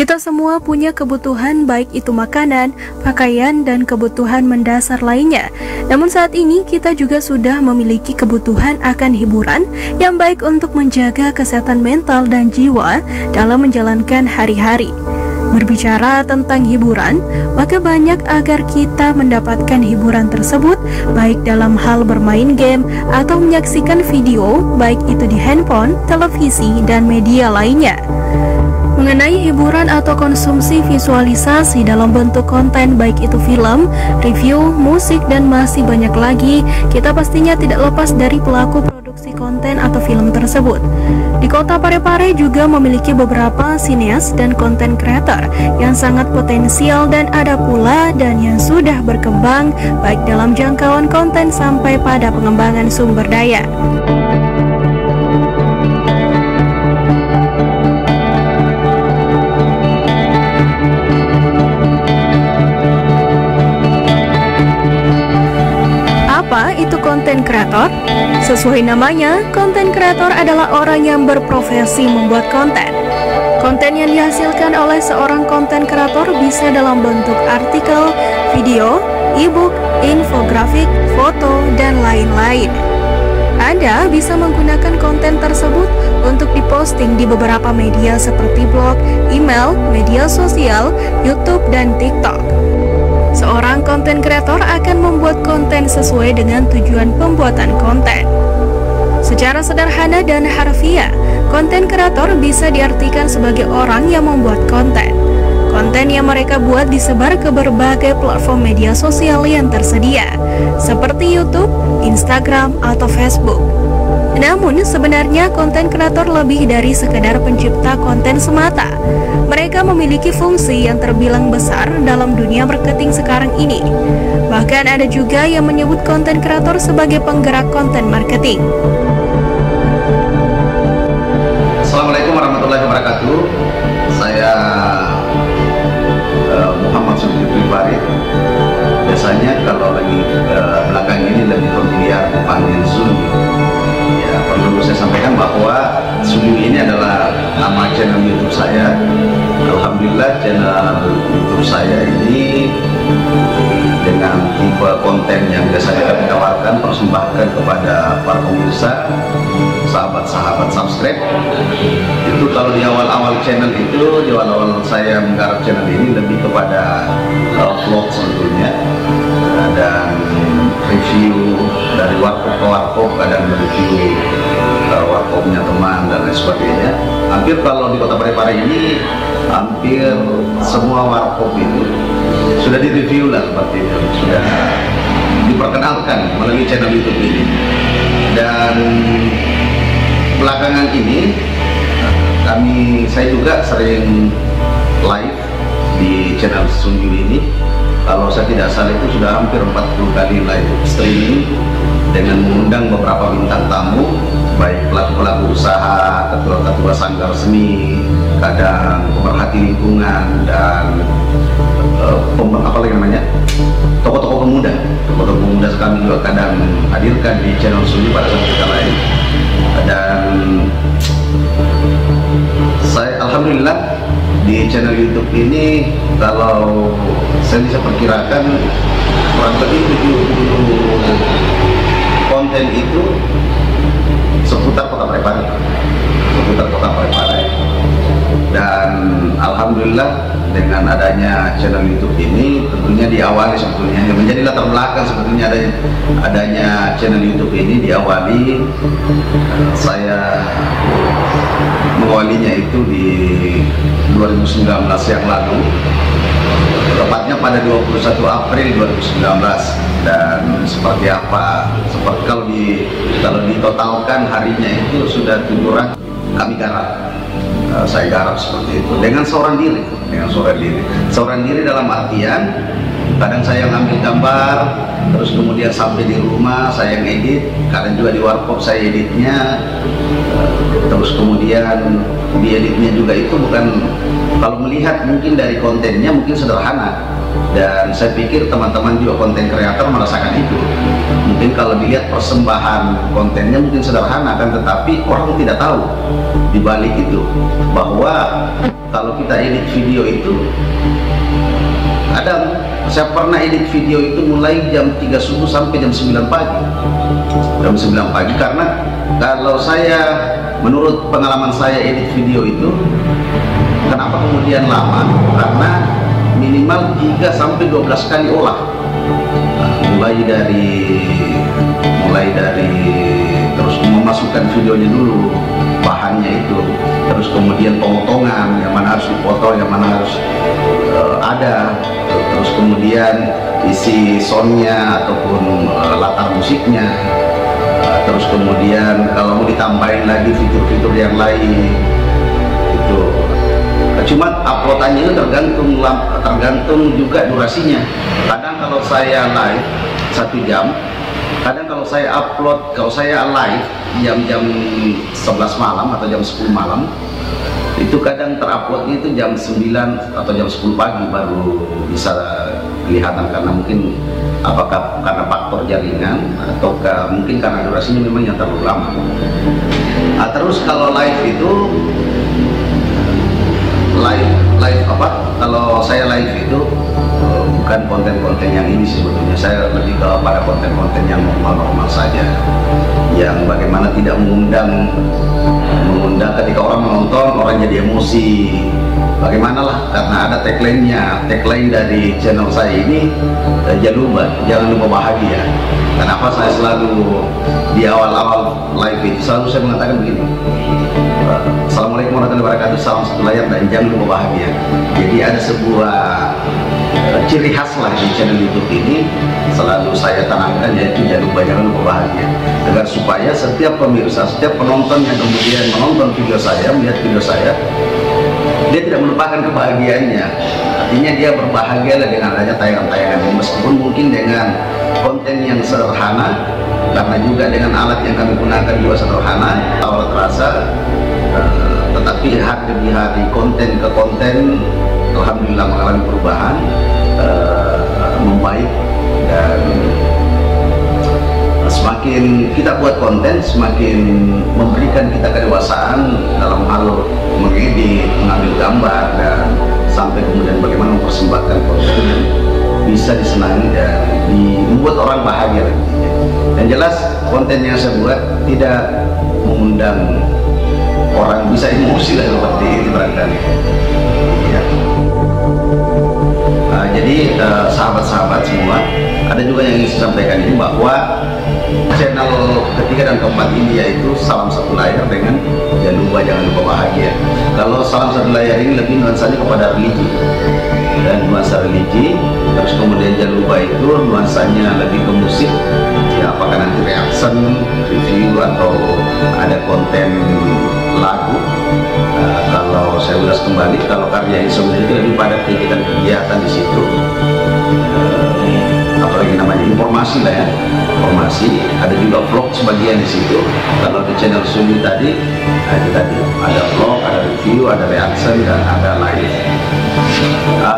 Kita semua punya kebutuhan, baik itu makanan, pakaian, dan kebutuhan mendasar lainnya. Namun saat ini kita juga sudah memiliki kebutuhan akan hiburan yang baik untuk menjaga kesehatan mental dan jiwa dalam menjalankan hari-hari. Berbicara tentang hiburan, maka banyak agar kita mendapatkan hiburan tersebut, baik dalam hal bermain game atau menyaksikan video, baik itu di handphone, televisi, dan media lainnya. Mengenai hiburan atau konsumsi visualisasi dalam bentuk konten, baik itu film, review, musik, dan masih banyak lagi, kita pastinya tidak lepas dari pelaku produksi konten atau film tersebut. Di kota Parepare juga memiliki beberapa sineas dan konten kreator yang sangat potensial, dan ada pula dan yang sudah berkembang baik dalam jangkauan konten sampai pada pengembangan sumber daya. Apa itu konten kreator? Sesuai namanya, konten kreator adalah orang yang berprofesi membuat konten. Konten yang dihasilkan oleh seorang konten kreator bisa dalam bentuk artikel, video, e-book, infografik, foto, dan lain-lain. Anda bisa menggunakan konten tersebut untuk diposting di beberapa media seperti blog, email, media sosial, YouTube, dan TikTok. Seorang konten kreator akan membuat konten sesuai dengan tujuan pembuatan konten. Secara sederhana dan harfiah, konten kreator bisa diartikan sebagai orang yang membuat konten. Konten yang mereka buat disebar ke berbagai platform media sosial yang tersedia, seperti YouTube, Instagram, atau Facebook. Namun sebenarnya konten kreator lebih dari sekedar pencipta konten semata. Mereka memiliki fungsi yang terbilang besar dalam dunia marketing sekarang ini. Bahkan ada juga yang menyebut konten kreator sebagai penggerak konten marketing. Assalamualaikum warahmatullahi wabarakatuh. Saya Muhammad Sulaiman Farid. Biasanya kalau lagi belakang ini lebih familiar dipanggil Sulu. Ya, perlu saya sampaikan bahwa Sulu ini adalah nama channel YouTube saya. Alhamdulillah channel YouTube saya ini dengan tipe konten yang biasanya kami tawarkan, persembahkan kepada para pemirsa, sahabat-sahabat subscribe. Itu kalau di awal-awal channel itu, di awal-awal saya menggarap channel ini lebih kepada vlog sebetulnya, dan review dari warkop ke warkop, kadang review warkopnya teman dan lain sebagainya. Hampir kalau di kota Parepare ini, hampir semua warkop itu sudah direview lah, seperti itu, sudah diperkenalkan melalui channel YouTube ini. Dan belakangan ini saya juga sering live di channel Sunju ini. Kalau saya tidak salah itu sudah hampir 40 kali live streaming dengan mengundang beberapa bintang tamu, baik pelaku-pelaku usaha, ketua-ketua sanggar seni, kadang pemerhati lingkungan, dan tokoh-tokoh pemuda. Tokoh-tokoh pemuda kami juga kadang hadirkan di channel Sunju pada saat kita lain. Dan saya alhamdulillah di channel YouTube ini, kalau saya bisa perkirakan kurang lebih 70 konten itu seputar kota Parepare, dan alhamdulillah dengan adanya channel YouTube ini, tentunya diawali sebetulnya yang menjadi latar belakang sebetulnya adanya channel YouTube ini diawali, saya mengawalinya itu di 2019 yang lalu, tepatnya pada 21 April 2019. Dan seperti apa, seperti kalau ditotalkan harinya itu sudah 700 kami garap. Saya garap seperti itu dengan seorang diri dalam artian kadang saya ngambil gambar, terus kemudian sampai di rumah saya ngedit, kadang juga di warkop saya editnya, terus kemudian di editnya juga itu bukan, kalau melihat mungkin dari kontennya mungkin sederhana, dan saya pikir teman-teman juga konten kreator merasakan itu. Mungkin kalau dilihat persembahan kontennya mungkin sederhana kan, tetapi orang tidak tahu di balik itu bahwa kalau kita edit video itu kadang saya pernah edit video itu mulai jam 3 subuh sampai jam 9 pagi. Jam 9 pagi karena kalau saya, menurut pengalaman saya edit video itu, kenapa kemudian lama? Karena minimal 3 sampai 12 kali olah. Mulai dari terus memasukkan videonya dulu, bahannya itu, terus kemudian potongan yang mana harus dipotong, yang mana harus ada, terus kemudian isi soundnya ataupun latar musiknya, terus kemudian kalau mau ditambahin lagi fitur-fitur yang lain itu. Cuma uploadannya itu tergantung juga durasinya. Kadang kalau saya live 1 jam, kadang kalau saya live jam 11 malam atau jam 10 malam, itu kadang teruploadnya itu jam 9 atau jam 10 pagi baru bisa kelihatan, karena mungkin apakah karena faktor jaringan ataukah mungkin karena durasinya memang yang terlalu lama. Terus kalau live itu kalau saya live itu bukan konten-konten yang ini sebetulnya, saya lebih kepada konten-konten yang normal-normal saja, yang bagaimana tidak mengundang ketika orang menonton orang jadi emosi. Bagaimana lah, karena ada tagline dari channel saya ini, jangan lupa bahagia. Kenapa saya selalu di awal-awal live itu selalu saya mengatakan begini, Assalamualaikum warahmatullahi wabarakatuh, salam satu layar dan jangan lupa bahagia. Jadi ada sebuah ciri khas lah di channel YouTube ini, selalu saya tanamkan, yaitu jangan lupa bahagia, agar supaya setiap pemirsa, setiap penonton yang kemudian menonton video saya, melihat video saya, dia tidak melupakan kebahagiaannya. Artinya dia berbahagia dengan adanya tayangan-tayangan ini, meskipun mungkin dengan konten yang sederhana, karena juga dengan alat yang kami gunakan juga sederhana, awal terasa, tetapi hari demi hari, konten ke konten, alhamdulillah mengalami perubahan, membaik, dan semakin kita buat konten, semakin memberikan kita kedewasaan dalam hal mengedit, mengambil gambar, dan sampai kemudian bagaimana mempersembahkan konten yang bisa disenangi dan membuat orang bahagia. Dan jelas konten yang saya buat tidak mengundang orang bisa emosi lah seperti itu barangkali. Ya. Jadi sahabat-sahabat semua, ada juga yang ingin saya sampaikan ini, bahwa channel ketiga dan keempat ini yaitu Salam Satu Layar dengan Jangan Lupa Bahagia. Kalau Salam Satu Layar ini lebih nuansanya kepada religi dan nuansa religi, terus kemudian Jangan Lupa itu nuansanya lebih ke musik, ya apakah nanti reaction, review, atau ada konten lagu. Kalau saya ulas kembali, kalau karya insomnia itu lebih pada kegiatan di situ, apalagi namanya informasi lah ya, informasi. Ada juga vlog sebagian di situ. Kalau di channel Sumi tadi, itu tadi ada vlog, ada review, ada reaction, dan ada live.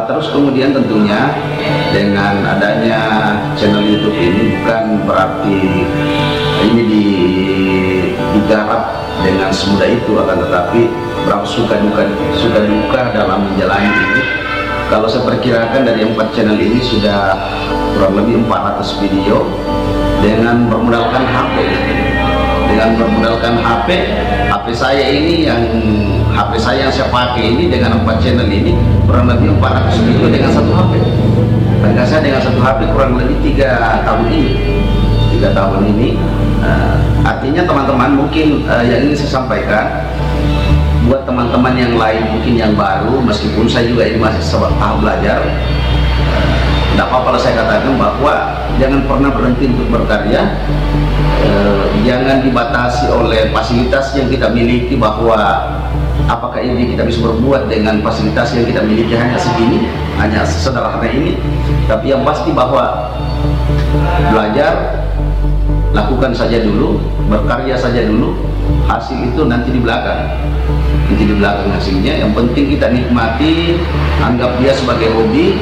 Terus kemudian tentunya dengan adanya channel YouTube ini bukan berarti ini digarap dengan semudah itu, akan tetapi berapa suka duka dalam menjalani ini. Kalau saya perkirakan dari 4 channel ini sudah kurang lebih 400 video dengan bermodalkan HP. HP saya ini, HP saya yang saya pakai ini dengan 4 channel ini kurang lebih 400 video dengan satu HP. Dan saya dengan satu HP kurang lebih 3 tahun ini. 3 tahun ini. Artinya teman-teman mungkin yang ingin saya sampaikan buat teman-teman yang lain mungkin yang baru, meskipun saya juga ini masih tahap belajar, tidak apa-apa saya katakan bahwa jangan pernah berhenti untuk berkarya. Jangan dibatasi oleh fasilitas yang kita miliki, bahwa apakah ini kita bisa berbuat dengan fasilitas yang kita miliki hanya segini, hanya sederhana ini. Tapi yang pasti bahwa belajar, lakukan saja dulu, berkarya saja dulu, hasil itu nanti di belakang. Nanti di belakang hasilnya. Yang penting kita nikmati, anggap dia sebagai hobi,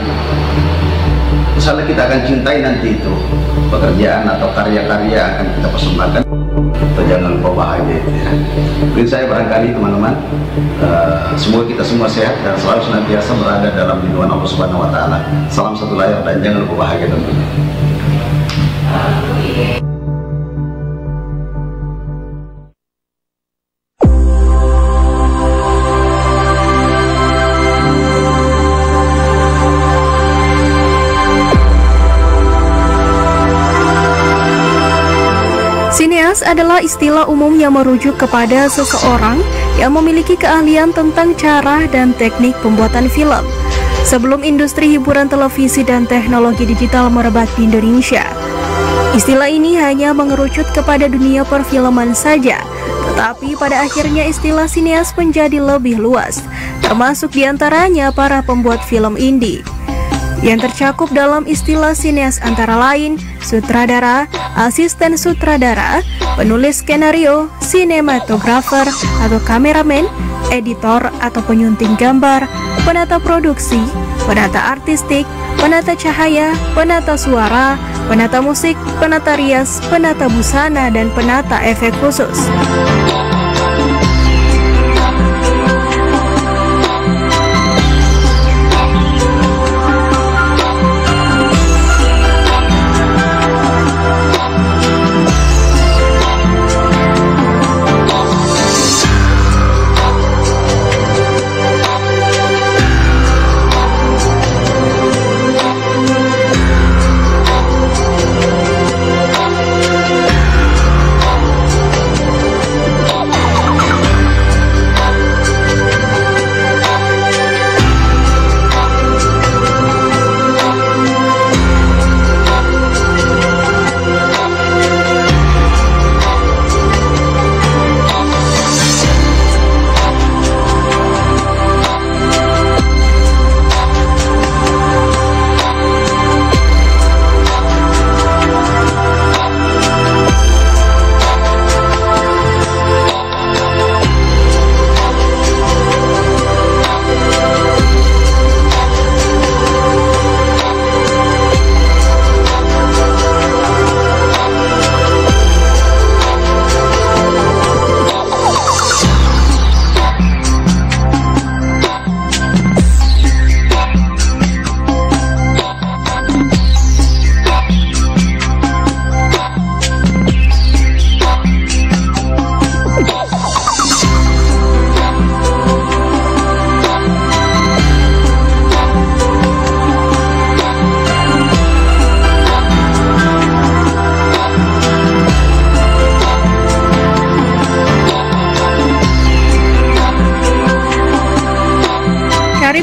misalnya kita akan cintai nanti itu pekerjaan atau karya-karya yang akan kita persembahkan, kita jangan lupa bahagia itu ya. Mungkin saya barangkali teman-teman, semoga kita semua sehat dan selalu senantiasa berada dalam lindungan Allah Subhanahu Wa Taala. Salam satu layar dan jangan lupa bahagia tentunya. Sineas adalah istilah umum yang merujuk kepada seseorang yang memiliki keahlian tentang cara dan teknik pembuatan film. Sebelum industri hiburan televisi dan teknologi digital merebak di Indonesia, istilah ini hanya mengerucut kepada dunia perfilman saja. Tetapi pada akhirnya istilah sineas menjadi lebih luas, termasuk diantaranya para pembuat film indie. Yang tercakup dalam istilah sineas antara lain sutradara, asisten sutradara, penulis skenario, sinematografer atau kameramen, editor atau penyunting gambar, penata produksi, penata artistik, penata cahaya, penata suara, penata musik, penata rias, penata busana, dan penata efek khusus.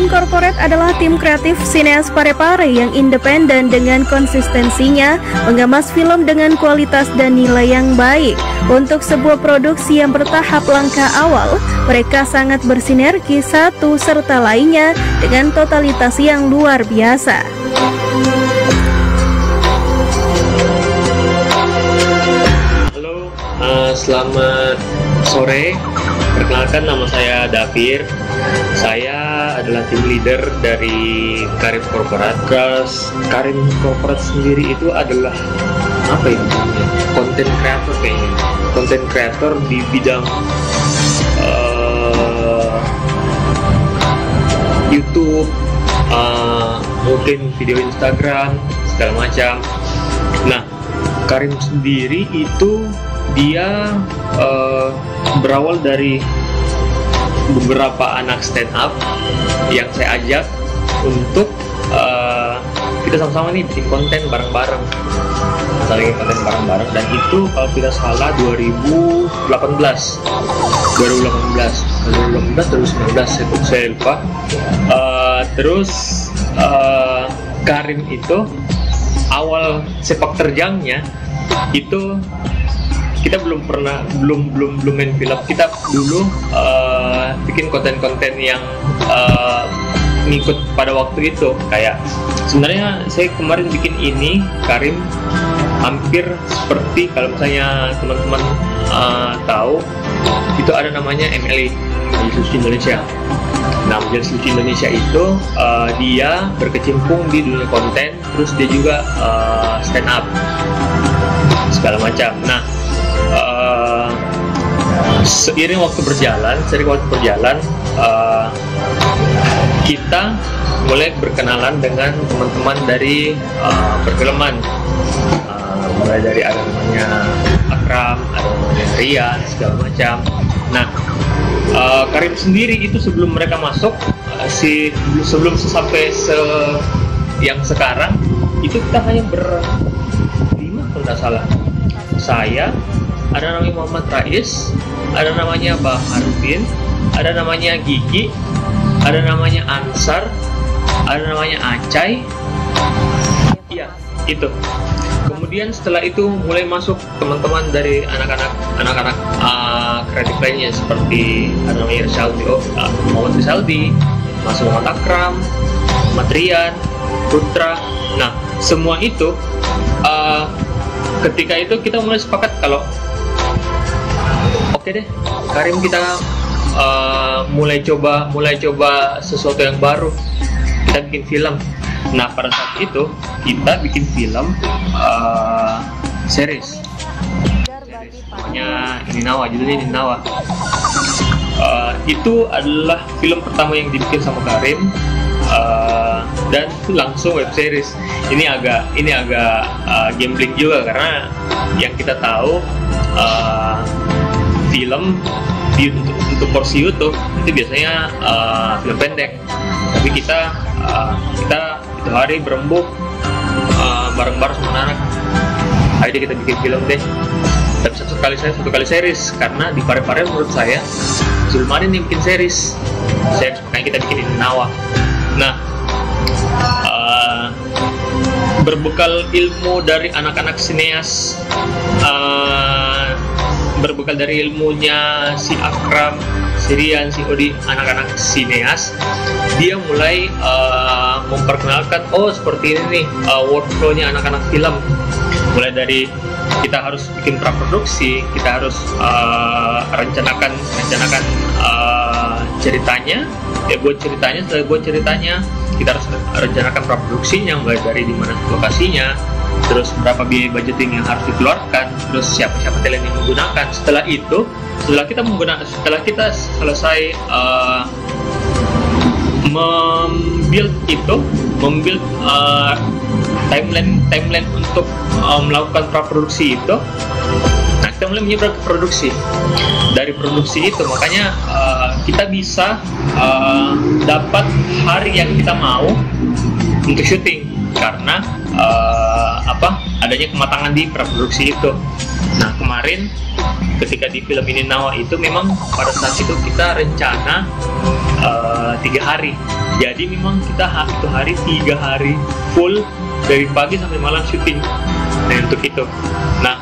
Corporate adalah tim kreatif sineas Parepare yang independen dengan konsistensinya mengemas film dengan kualitas dan nilai yang baik. Untuk sebuah produksi yang bertahap langkah awal, mereka sangat bersinergi satu serta lainnya dengan totalitas yang luar biasa. Halo, selamat sore. Perkenalkan, nama saya Davir. Saya adalah tim leader dari Karim Corporate. Karim Corporate sendiri itu adalah apa ya namanya? Content creator kayaknya. Content creator di bidang YouTube, mungkin video Instagram, segala macam. Nah, Karim sendiri itu dia berawal dari beberapa anak stand up yang saya ajak untuk kita sama-sama nih bikin konten bareng-bareng, saling konten bareng-bareng. Dan itu kalau tidak salah 2018 saya lupa. Terus Karim itu awal sepak terjangnya itu kita belum main film. Kita dulu bikin konten-konten yang ngikut pada waktu itu. Kayak sebenarnya saya kemarin bikin ini Karim hampir seperti, kalau misalnya teman-teman tahu, itu ada namanya MLE, Majelis Lucu Indonesia. Nah, Majelis Lucu Indonesia itu dia berkecimpung di dunia konten, terus dia juga stand up segala macam. Nah, seiring waktu berjalan, kita mulai berkenalan dengan teman-teman dari perfilman. Mulai dari ada namanya Akram, ada namanya Rian, segala macam. Nah, Karim sendiri itu sebelum mereka masuk, sebelum sampai yang sekarang, itu kita hanya berlima kalau tidak salah. Saya, ada namanya Muhammad Rais, ada namanya Pak Arifin, ada namanya Gigi, ada namanya Ansar, ada namanya Acai. Iya, itu. Kemudian setelah itu mulai masuk teman-teman dari anak-anak kreatif lainnya, seperti ada namanya Rizaldi, Muhammad Rizaldi, masuk Muhammad Akram, Muhammad Rian, Putra. Nah, semua itu ketika itu kita mulai sepakat kalau oke deh, Karim, kita mulai coba sesuatu yang baru, kita bikin film. Nah, pada saat itu kita bikin film series namanya Ninawa, judulnya Ninawa. Itu adalah film pertama yang dibikin sama Karim, dan itu langsung web series. Ini agak gambling juga, karena yang kita tahu film untuk porsi YouTube itu biasanya film pendek, tapi kita itu hari berembuk bareng-bareng sama anak. Ayo deh kita bikin film deh. Tapi satu kali series, karena di Pare-Pare menurut saya belum ada yang bikin series, makanya kita bikin Ninawa. Nah, berbekal ilmu dari anak-anak sineas, berbekal dari ilmunya si Akram, si Rian, si Odi, anak-anak sineas, dia mulai memperkenalkan, oh seperti ini nih workflow-nya anak-anak film. Mulai dari kita harus bikin praproduksi, kita harus rencanakan ceritanya, setelah buat ceritanya kita harus rencanakan praproduksinya, mulai dari dimana lokasinya, terus berapa biaya budgeting yang harus dikeluarkan, terus siapa talent yang menggunakan. Setelah kita selesai membuild timeline untuk melakukan praproduksi itu, nah kita mulai menyeberang ke produksi. Dari produksi itu makanya kita bisa dapat hari yang kita mau untuk syuting, karena adanya kematangan di praproduksi itu. Nah, kemarin ketika di film ini Nawa itu memang pada saat itu kita rencana 3 hari. Jadi memang kita itu hari 3 hari full dari pagi sampai malam syuting. Nah, untuk itu. Nah,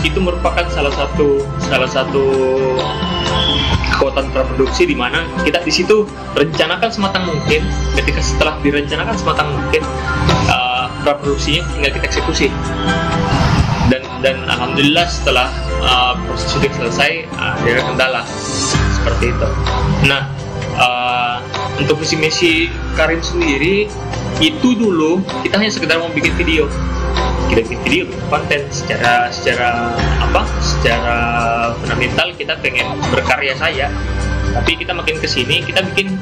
itu merupakan salah satu kekuatan praproduksi, di mana kita di situ rencanakan sematang mungkin. Ketika setelah direncanakan sematang mungkin, praproduksinya tinggal kita eksekusi. Dan alhamdulillah setelah proses syuting selesai, ada kendala seperti itu. Nah, untuk misi Karim sendiri itu dulu kita hanya sekedar mau bikin video. Kita bikin video, bikin konten secara fundamental kita pengen berkarya saja. Tapi kita makin kesini kita bikin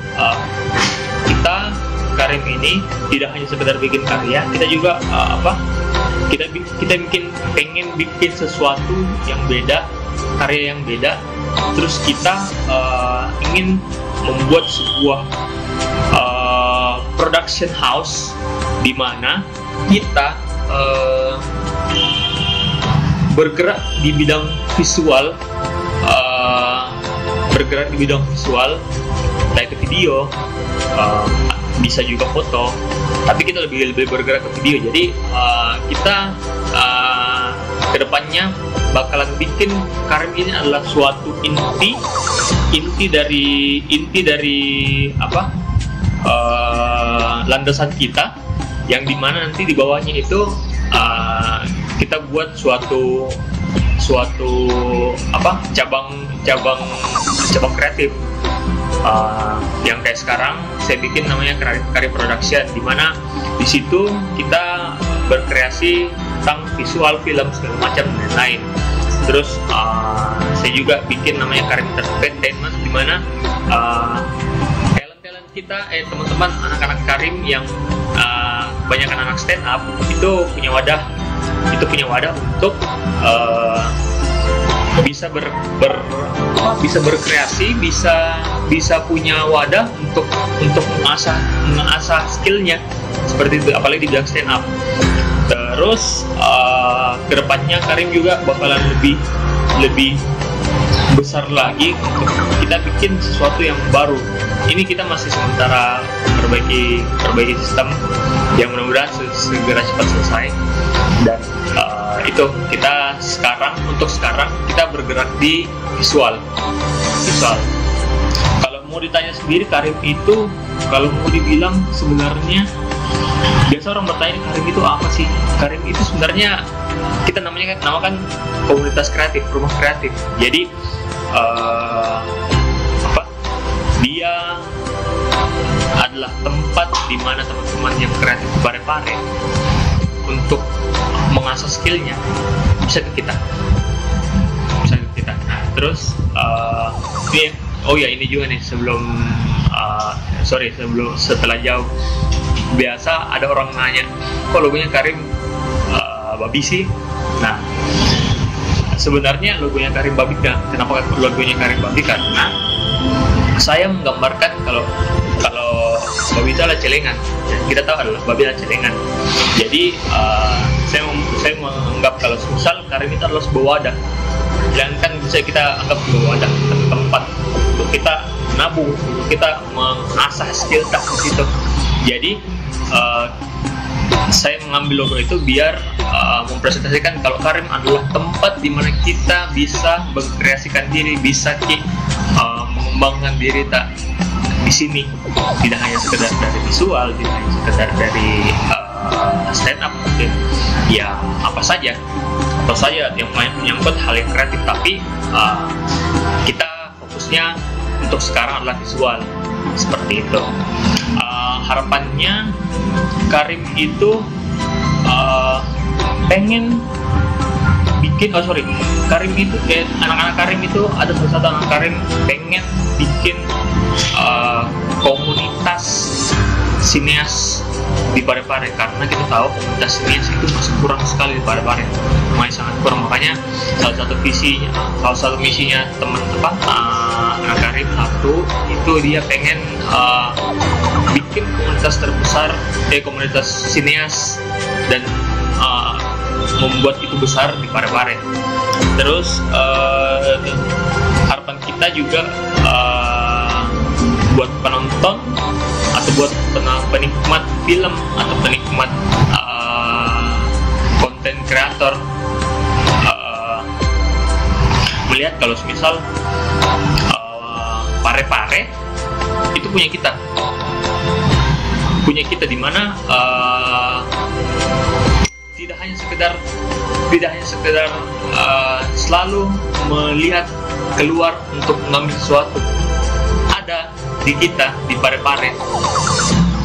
Karim ini tidak hanya sekedar bikin karya, kita juga pengen bikin sesuatu yang beda, karya yang beda. Terus kita ingin membuat sebuah production house di mana kita bergerak di bidang visual, entah itu video, bisa juga foto, tapi kita lebih bergerak ke video. Jadi kita kedepannya bakalan bikin Karim ini adalah suatu inti dari landasan kita, yang dimana nanti di bawahnya itu kita buat suatu suatu cabang kreatif. Yang kayak sekarang saya bikin namanya Karim Production, di mana di situ kita berkreasi tentang visual, film, segala macam dan lain-lain. Terus saya juga bikin namanya Karim Entertainment, di mana talent kita, teman-teman anak-anak Karim yang kebanyakan anak stand up itu punya wadah untuk bisa berkreasi, bisa punya wadah untuk mengasah skillnya seperti itu, apalagi di bidang stand up. Terus kedepannya Karim juga bakalan lebih besar lagi untuk kita bikin sesuatu yang baru. Ini kita masih sementara perbaiki sistem yang mudah-mudahan segera cepat selesai. Dan itu kita untuk sekarang kita bergerak di visual. Kalau mau ditanya sendiri, Karim itu kalau mau dibilang sebenarnya, biasa orang bertanya Karim itu apa sih? Karim itu sebenarnya kita namakan komunitas kreatif, rumah kreatif. Jadi dia adalah tempat di mana teman-teman yang kreatif di Parepare untuk mengasah skillnya bisa ke kita. Terus ini juga nih setelah jauh, biasa ada orang nanya, kok logonya Karim babi sih? Nah, sebenarnya logonya Karim babi, kenapa logonya Karim babi? Karena saya menggambarkan kalau babi itu adalah celengan. Kita tahu adalah babi adalah celengan. Jadi saya menganggap kalau misal Karim itu adalah sebuah wadah, yang kan bisa kita anggap sebuah wadah, tempat untuk kita nabung, untuk kita mengasah skill di situ. Jadi saya mengambil logo itu biar mempresentasikan kalau Karim adalah tempat di mana kita bisa mengkreasikan diri, bisa mengembangkan diri di sini. Tidak hanya sekedar dari visual, tidak hanya sekedar dari stand up, mungkin ya apa saja yang menyangkut hal yang kreatif, tapi kita fokusnya untuk sekarang adalah visual seperti itu. Harapannya Karim itu pengen bikin Karim itu anak-anak Karim itu ada satu anak Karim pengen bikin komunitas sineas di Parepare, karena kita tahu komunitas sineas itu masih kurang sekali di Parepare, masih sangat kurang. Makanya salah satu misinya teman-teman anak Karim satu itu dia pengen bikin komunitas terbesar, komunitas sineas, dan membuat itu besar di Parepare. Terus harapan kita juga buat penonton atau buat penikmat film atau penikmat konten kreator melihat kalau misal Parepare itu punya kita di mana tidak hanya sekedar selalu melihat keluar untuk mengambil sesuatu. Ada di kita di Parepare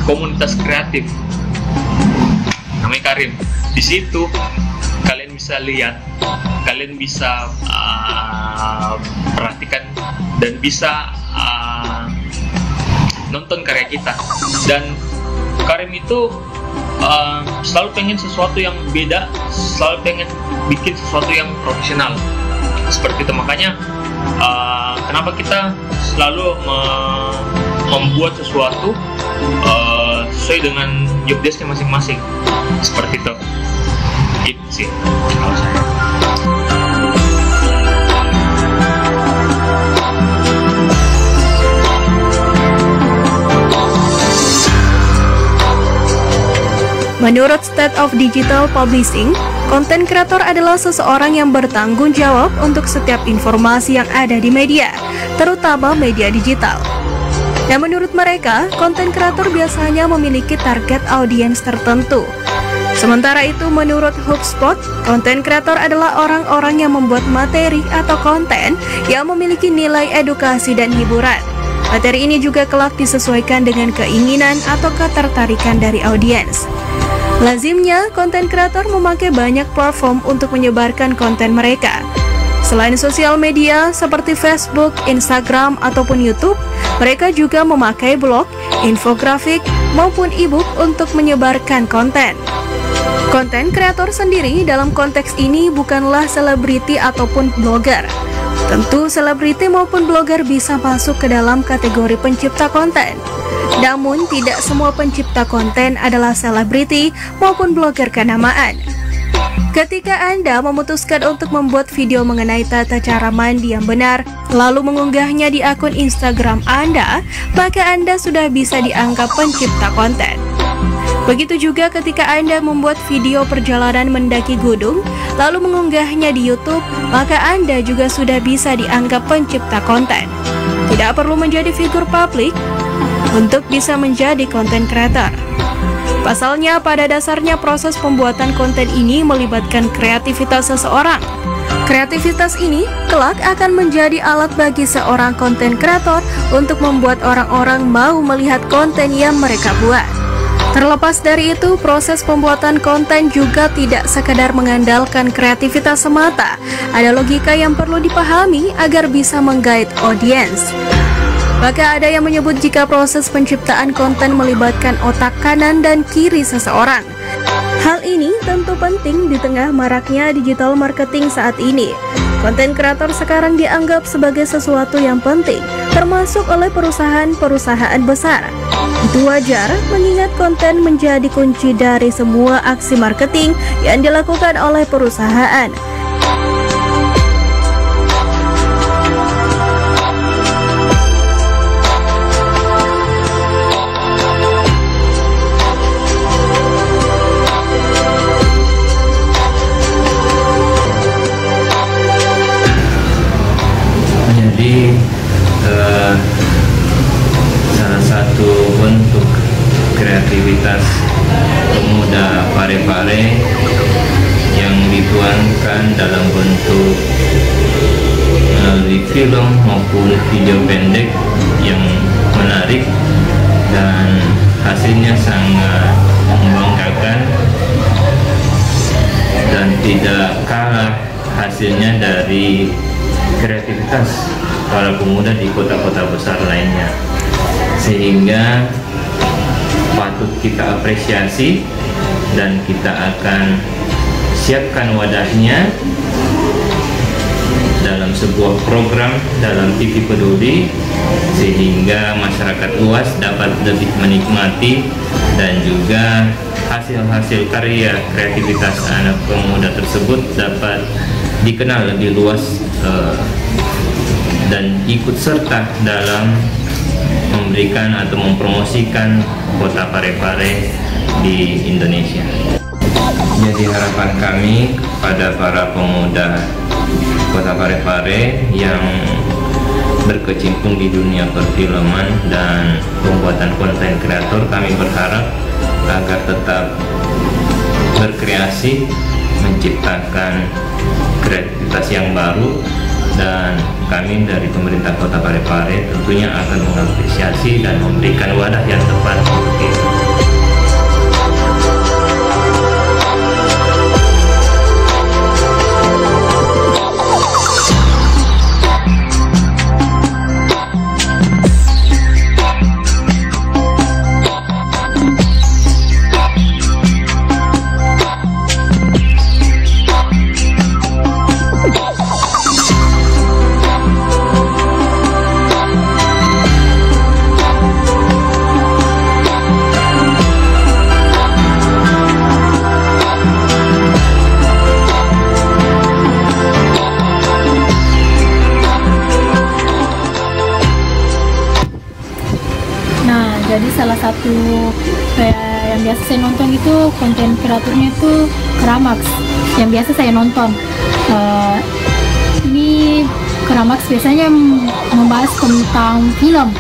komunitas kreatif namanya Karim. Di situ kalian bisa lihat, kalian bisa perhatikan dan bisa nonton karya kita. Dan Karim itu selalu pengen sesuatu yang beda, selalu pengen bikin sesuatu yang profesional seperti itu. Makanya kenapa kita selalu membuat sesuatu sesuai dengan job desk-nya masing-masing seperti itu. Itu sih kalau saya. Menurut State of Digital Publishing, konten kreator adalah seseorang yang bertanggung jawab untuk setiap informasi yang ada di media, terutama media digital. Dan menurut mereka, konten kreator biasanya memiliki target audiens tertentu. Sementara itu, menurut HubSpot, konten kreator adalah orang-orang yang membuat materi atau konten yang memiliki nilai edukasi dan hiburan. Materi ini juga kelak disesuaikan dengan keinginan atau ketertarikan dari audiens. Lazimnya, konten kreator memakai banyak platform untuk menyebarkan konten mereka. Selain sosial media seperti Facebook, Instagram, ataupun YouTube, mereka juga memakai blog, infografik, maupun e-book untuk menyebarkan konten. Konten kreator sendiri dalam konteks ini bukanlah selebriti ataupun blogger. Tentu selebriti maupun blogger bisa masuk ke dalam kategori pencipta konten. Namun tidak semua pencipta konten adalah selebriti maupun blogger kenamaan. Ketika Anda memutuskan untuk membuat video mengenai tata cara mandi yang benar, lalu mengunggahnya di akun Instagram Anda, maka Anda sudah bisa dianggap pencipta konten. Begitu juga ketika Anda membuat video perjalanan mendaki gunung, lalu mengunggahnya di YouTube, maka Anda juga sudah bisa dianggap pencipta konten. Tidak perlu menjadi figur publik untuk bisa menjadi konten kreator. Pasalnya, pada dasarnya proses pembuatan konten ini melibatkan kreativitas seseorang. Kreativitas ini kelak akan menjadi alat bagi seorang konten kreator untuk membuat orang-orang mau melihat konten yang mereka buat. Terlepas dari itu, proses pembuatan konten juga tidak sekadar mengandalkan kreativitas semata. Ada logika yang perlu dipahami agar bisa menggait audiens. Maka ada yang menyebut jika proses penciptaan konten melibatkan otak kanan dan kiri seseorang. Hal ini tentu penting di tengah maraknya digital marketing saat ini. Konten kreator sekarang dianggap sebagai sesuatu yang penting, termasuk oleh perusahaan-perusahaan besar. Itu wajar mengingat konten menjadi kunci dari semua aksi marketing yang dilakukan oleh perusahaan. Jadi salah satu bentuk kreativitas pemuda Parepare yang dituangkan dalam bentuk melalui film maupun video pendek yang menarik dan hasilnya sangat membanggakan dan tidak kalah hasilnya dari kreativitas para pemuda di kota-kota besar lainnya, sehingga patut kita apresiasi dan kita akan siapkan wadahnya dalam sebuah program dalam TV Peduli sehingga masyarakat luas dapat lebih menikmati dan juga hasil-hasil karya kreativitas anak pemuda tersebut dapat dikenal lebih luas dan ikut serta dalam memberikan atau mempromosikan kota Parepare di Indonesia. Jadi harapan kami kepada para pemuda kota Parepare yang berkecimpung di dunia perfilman dan pembuatan konten kreator, kami berharap agar tetap berkreasi, menciptakan kreativitas yang baru, dan kami dari pemerintah kota Parepare tentunya akan mengapresiasi dan memberikan wadah yang tepat untuk itu. Jadi salah satu kayak yang biasa saya nonton itu konten kreatornya itu Kramax yang biasa saya nonton. Ini Kramax biasanya membahas tentang film.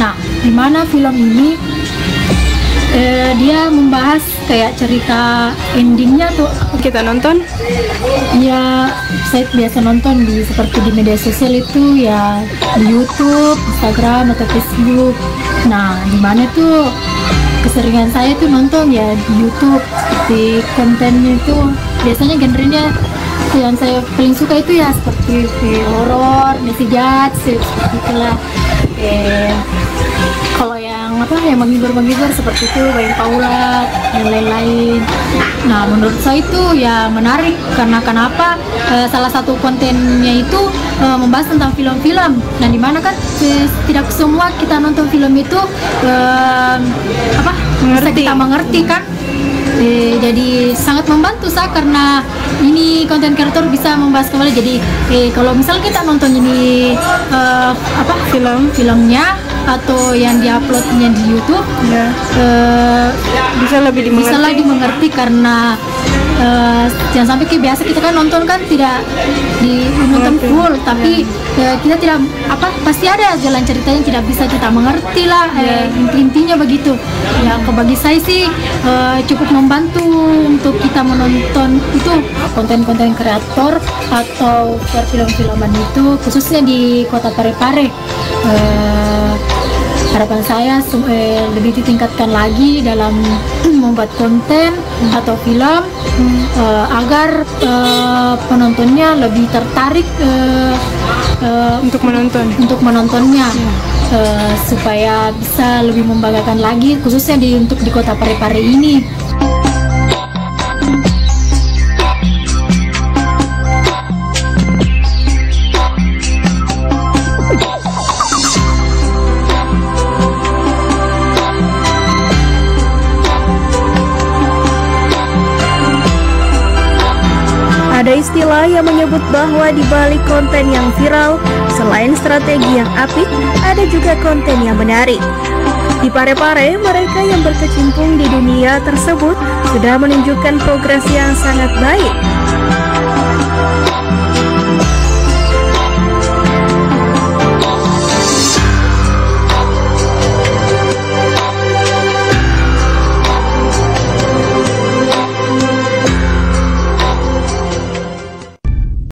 Nah, di mana film ini dia membahas kayak cerita endingnya tuh. Kita nonton? Ya, saya biasa nonton seperti di media sosial itu ya, di YouTube, Instagram atau Facebook. Nah, di mana tuh keseringan saya tuh nonton ya di YouTube. Seperti kontennya itu biasanya genrenya yang saya paling suka itu ya seperti horor, netizen, seperti itulah. Kalau yang menghibur seperti itu Bayang Paula dan lain-lain. Nah, menurut saya itu ya menarik karena kenapa? Salah satu kontennya itu membahas tentang film-film. Dan dimana kan tidak semua kita nonton film itu bisa kita mengerti kan? Jadi sangat membantu saya karena ini konten kreator bisa membahas kembali. Jadi kalau misal kita nonton ini filmnya atau yang diuploadnya di YouTube ya, bisa lebih dimengerti karena jangan sampai kayak biasa kita kan nonton kan tidak nonton full, tapi kita tidak pasti ada jalan ceritanya tidak bisa kita mengerti lah. Intinya begitu ya. Bagi saya sih cukup membantu untuk kita menonton itu konten-konten kreator atau perfilm-filman itu, khususnya di kota Parepare. Harapan saya lebih ditingkatkan lagi dalam membuat konten atau film agar penontonnya lebih tertarik untuk menontonnya, supaya bisa lebih membanggakan lagi khususnya untuk di kota Parepare ini. Ada istilah yang menyebut bahwa di balik konten yang viral, selain strategi yang apik, ada juga konten yang menarik. Di Parepare, mereka yang berkecimpung di dunia tersebut sudah menunjukkan progres yang sangat baik.